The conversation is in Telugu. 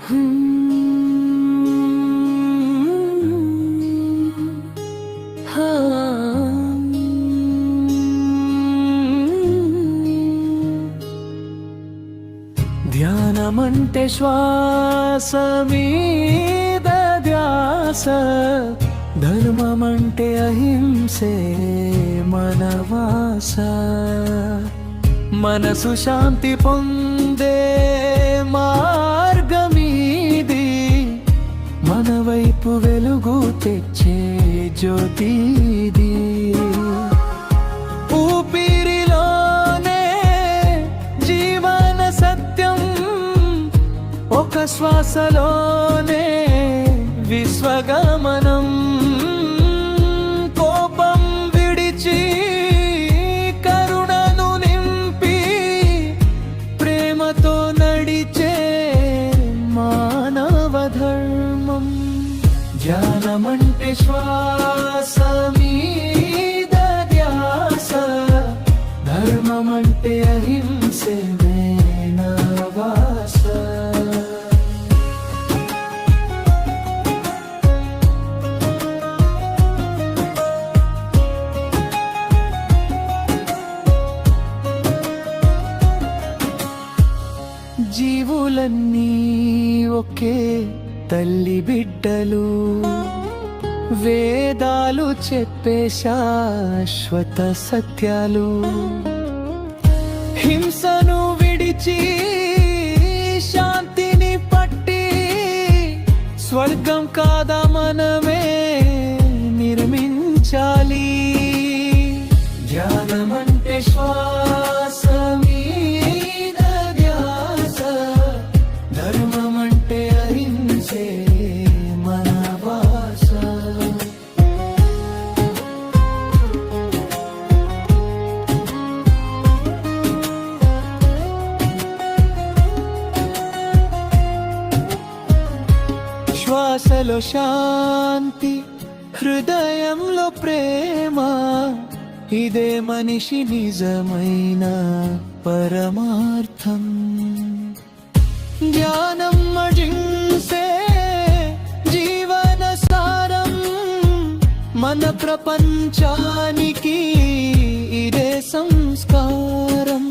ధ్యానమంటే శ్వాస మీద ధ్యాస, ధర్మమంటే అహింసే మనవాస. మనసు శాంతి పొందే మార్గమీది, మన వైపు వెలుగు తెచ్చే జ్యోతిది. ఊపిరిలోనే జీవన సత్యం, ఒక శ్వాసలోనే విశ్వగమనం. కోపం విడిచి కరుణను నింపి, ప్రేమతో నడిచే మానవ ధర్మం. ధ్యానమంటే శ్వాస మీద ధ్యాస, ధర్మమంటే అహింసే మనవాస. జీవులన్నీ ఒకే తల్లి బిడ్డలు, వేదాలు చెప్పే శాశ్వత సత్యాలు. హింసను విడిచి శాంతిని పట్టి, స్వర్గం కాదా మనమే నిర్మించాలి. ధ్యానమంటే శ్వాస మీద ధ్యాస, ధర్మమంటే అహింసే మనవాస. శ్వాసలో శాంతి, హృదయంలో ప్రేమ, ఇదే మనిషి నిజమైన పరమార్థం. జ్ఞానం అజింసే జీవన సారం, మన ప్రపంచానికి ఇదే సంస్కారం.